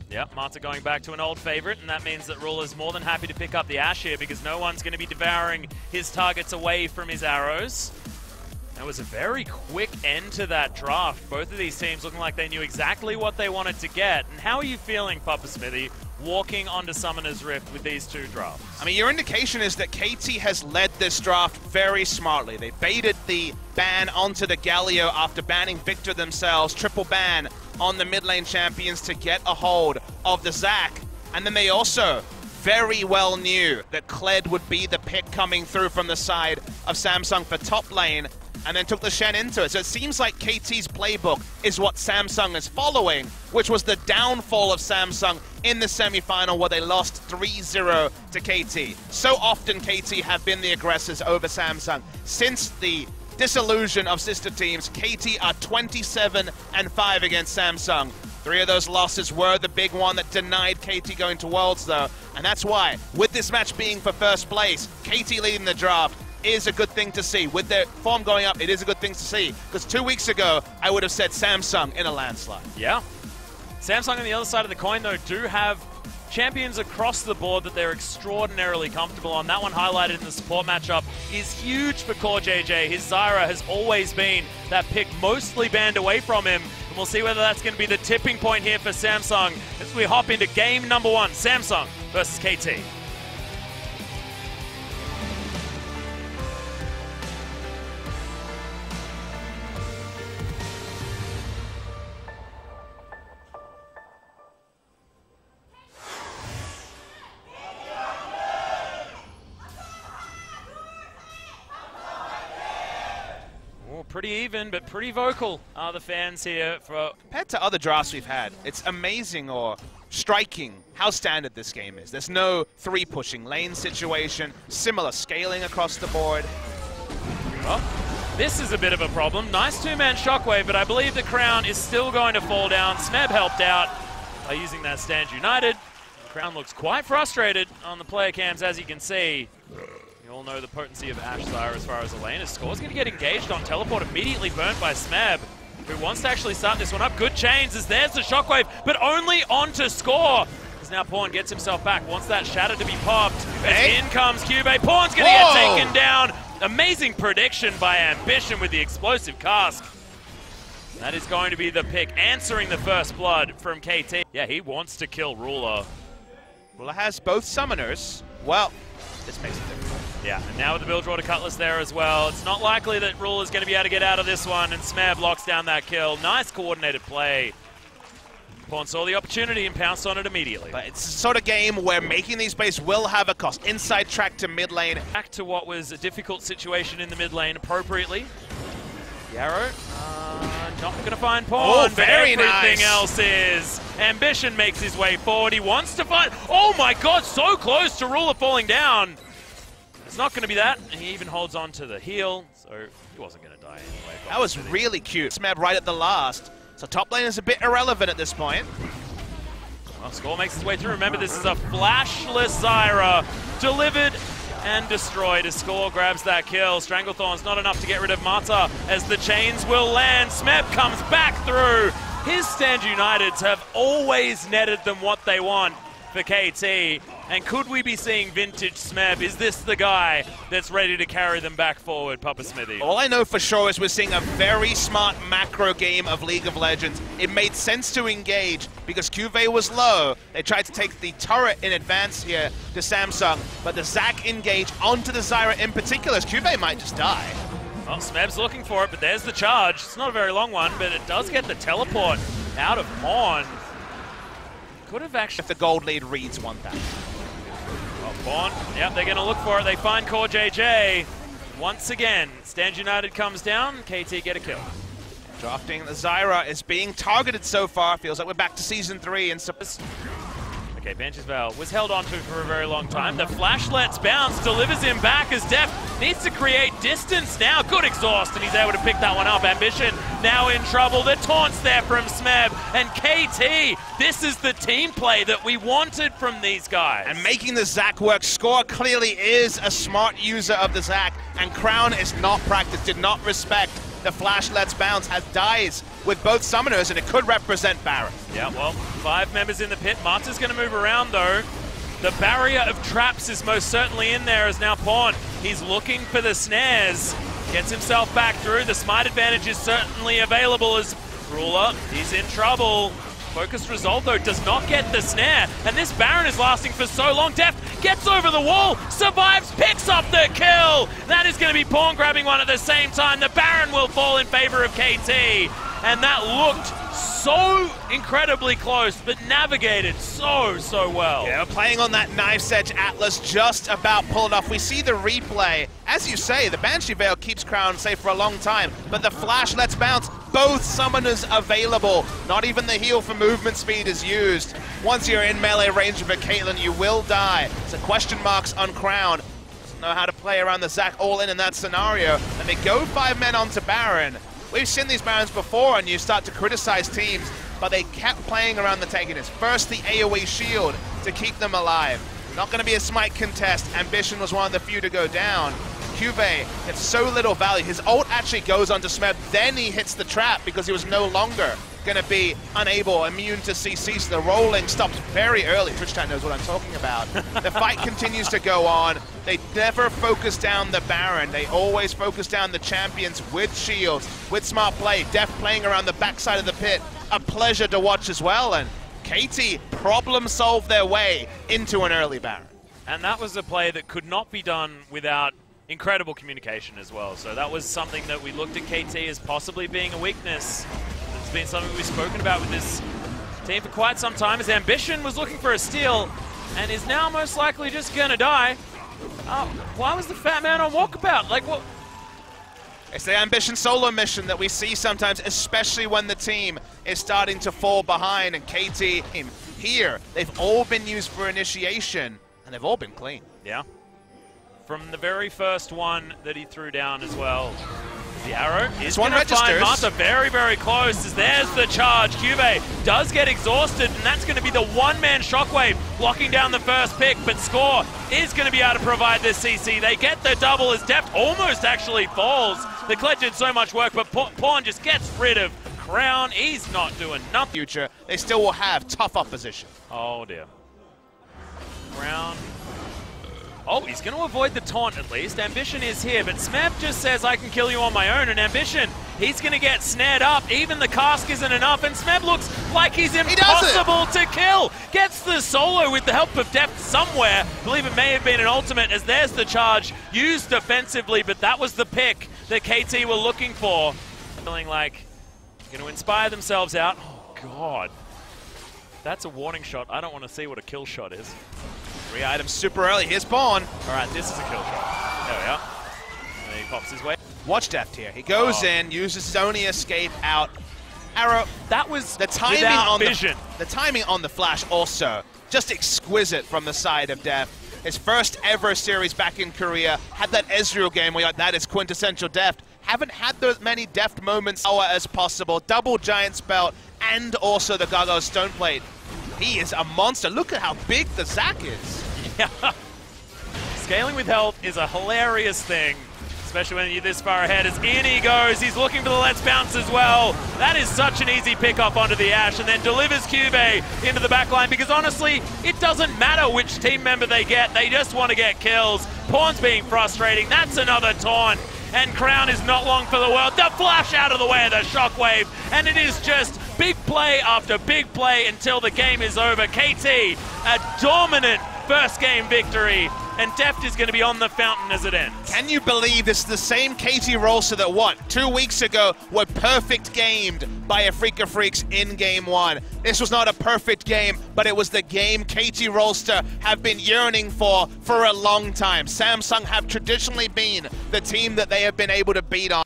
Yeah, Marta going back to an old favorite, and that means that Ruler's more than happy to pick up the Ashe here because no one's going to be devouring his targets away from his arrows. That was a very quick end to that draft. Both of these teams looking like they knew exactly what they wanted to get. And how are you feeling, Papa Smithy, walking onto Summoner's Rift with these two drafts? I mean, your indication is that KT has led this draft very smartly. They baited the ban onto the Galio after banning Victor themselves, triple ban on the mid lane champions to get a hold of the Zac. And then they also very well knew that Kled would be the pick coming through from the side of Samsung for top lane, and then took the Shen into it. So it seems like KT's playbook is what Samsung is following, which was the downfall of Samsung in the semi-final where they lost 3-0 to KT. So often KT have been the aggressors over Samsung. Since the disillusion of sister teams, KT are 27-5 against Samsung. 3 of those losses were the big one that denied KT going to Worlds though. And that's why, with this match being for first place, KT leading the draft is a good thing to see. With their form going up, it is a good thing to see. Because 2 weeks ago, I would have said Samsung in a landslide. Yeah. Samsung on the other side of the coin though do have champions across the board that they're extraordinarily comfortable on. That one highlighted in the support matchup is huge for Core JJ. His Zyra has always been that pick mostly banned away from him. And we'll see whether that's going to be the tipping point here for Samsung as we hop into game number 1, Samsung versus KT. Pretty even, but pretty vocal are the fans here. Compared to other drafts we've had, it's amazing or striking how standard this game is. There's no 3-pushing lane situation, similar scaling across the board. Well, this is a bit of a problem. Nice 2-man shockwave, but I believe the crown is still going to fall down. Smeb helped out by using that Stand United. The crown looks quite frustrated on the player cams, as you can see. You all know the potency of Ashe Zyra as far as a lane. His Score's going to get engaged on teleport, immediately burnt by Smeb, who wants to actually start this one up. Good chains as there's the shockwave, but only onto Score. As now Pawn gets himself back, wants that shatter to be popped. As in comes Cube. Pawn's going to get taken down. Amazing prediction by Ambition with the explosive cask. That is going to be the pick, answering the first blood from KT. Yeah, he wants to kill Ruler. Ruler has both summoners. Well, this makes it difficult. Yeah, and now with the build draw to Cutlass there as well, it's not likely that Ruler's going to be able to get out of this one, and Smeb locks down that kill. Nice coordinated play. Pawn saw the opportunity and pounced on it immediately. But it's the sort of game where making these plays will have a cost. Inside track to mid lane. Back to what was a difficult situation in the mid lane appropriately. Yarrow, not going to find Pawn, but everything else is. Ambition makes his way forward. He wants to fight. Oh my god, so close to Ruler falling down. It's not going to be that. He even holds on to the heel, so he wasn't going to die anyway. That was really cute. Smeb right at the last. So top lane is a bit irrelevant at this point. Well, Score makes his way through. Remember, this is a flashless Zyra. Delivered and destroyed as Score grabs that kill. Stranglethorn's not enough to get rid of Marta as the chains will land. Smeb comes back through. His Stand Uniteds have always netted them what they want for KT. And could we be seeing vintage Smeb? Is this the guy that's ready to carry them back forward, Papa Smithy? All I know for sure is we're seeing a very smart macro game of League of Legends. It made sense to engage because Cuvée was low. They tried to take the turret in advance here to Samsung, but the Zac engage onto the Zyra in particular. Cuvée might just die. Well, Smeb's looking for it, but there's the charge. It's not a very long one, but it does get the teleport out of Pawn. Could have actually... If the gold lead reads 1,000. Well, Pawn, yep, they're going to look for it. They find Core JJ. Once again, Stand United comes down, KT get a kill. Drafting the Zyra is being targeted so far. Feels like we're back to Season 3. And okay, Bench's Veil was held onto for a very long time. The flash lets bounce, delivers him back as Def needs to create distance now. Good exhaust, and he's able to pick that one up. Ambition now in trouble. The taunts there from Smeb. And KT, this is the team play that we wanted from these guys. And making the Zac work. Score clearly is a smart user of the Zac, and Crown is not practiced, did not respect the flash lets bounce, has dies with both summoners, and it could represent Baron. Yeah, well, 5 members in the pit. Marta's going to move around, though. The barrier of traps is most certainly in there as now Pawn. He's looking for the snares. Gets himself back through. The smite advantage is certainly available as Ruler. He's in trouble. Focused Resolve, though, does not get the snare. And this Baron is lasting for so long. Deft gets over the wall, survives, picks up the kill. That is going to be Pawn grabbing one at the same time. The Baron will fall in favor of KT. And that looked so incredibly close, but navigated so well. Yeah, playing on that knife's edge, Atlas just about pulled off. We see the replay. As you say, the Banshee Veil keeps Crown safe for a long time, but the flash lets bounce. Both summoners available. Not even the heal for movement speed is used. Once you're in melee range of a Caitlyn, you will die. So question marks on Crown. Doesn't know how to play around the Zac all in that scenario. And they go 5 men onto Baron. We've seen these Barons before, and you start to criticize teams, but they kept playing around the Antagonist. First, the AoE shield to keep them alive. Not going to be a smite contest. Ambition was one of the few to go down. Cuvée gets so little value. His ult actually goes onto Smeb, then he hits the trap because he was no longer going to be immune to CC, so the rolling stops very early. Twitch chat knows what I'm talking about. The fight continues to go on. They never focus down the Baron. They always focus down the champions with shields, with smart play. Deft playing around the backside of the pit. A pleasure to watch as well, and KT problem solve their way into an early Baron. And that was a play that could not be done without incredible communication as well. So that was something that we looked at KT as possibly being a weakness. It's been something we've spoken about with this team for quite some time. His Ambition was looking for a steal and is now most likely just gonna die. Why was the fat man on walkabout? Like, what? It's the Ambition solo mission that we see sometimes, especially when the team is starting to fall behind, and KT here, they've all been used for initiation, and they've all been clean. Yeah. From the very first one that he threw down as well. The arrow is going to find Marta very close, as there's the charge. Cuvée does get exhausted, and that's going to be the one-man shockwave locking down the first pick, but Score is going to be able to provide this CC. They get the double as Deft almost actually falls. The Kled did so much work, but Pawn just gets rid of Crown. He's not doing nothing. Future, they still will have tough opposition. Oh dear. Crown. Oh, he's going to avoid the taunt at least. Ambition is here, but Smeb just says, I can kill you on my own. And Ambition, he's going to get snared up. Even the cask isn't enough, and Smeb looks like he's impossible to kill. Gets the solo with the help of Deft somewhere. I believe it may have been an ultimate, as there's the charge used defensively, but that was the pick that KT were looking for. Feeling like they're going to inspire themselves out. Oh, God. That's a warning shot. I don't want to see what a kill shot is. 3 items super early. Here's Pawn. All right, this is a kill shot. There we are. And he pops his way. Watch Deft here. He goes in, uses his only escape out. Arrow. That was the timing on vision. The timing on the flash also just exquisite from the side of Deft. His first ever series back in Korea. Had that Ezreal game where you're like, that is quintessential Deft. Haven't had those many Deft moments as possible. Double giant spell and also the Gargoyle stone plate. He is a monster. Look at how big the Zac is. Yeah. Scaling with health is a hilarious thing, especially when you're this far ahead. As in he goes, he's looking for the Let's Bounce as well. That is such an easy pick up onto the Ashe, and then delivers Cuvée into the backline, because honestly, it doesn't matter which team member they get. They just want to get kills. Pawn's being frustrating. That's another taunt. And Crown is not long for the world. The flash out of the way of the shockwave, and it is just big play after big play until the game is over. KT, a dominant first game victory, and Deft is going to be on the fountain as it ends. Can you believe this is the same KT roster that 2 weeks ago were perfect gamed by Afrika Freaks in Game 1? This was not a perfect game, but it was the game KT roster have been yearning for a long time. Samsung have traditionally been the team that they have been able to beat on.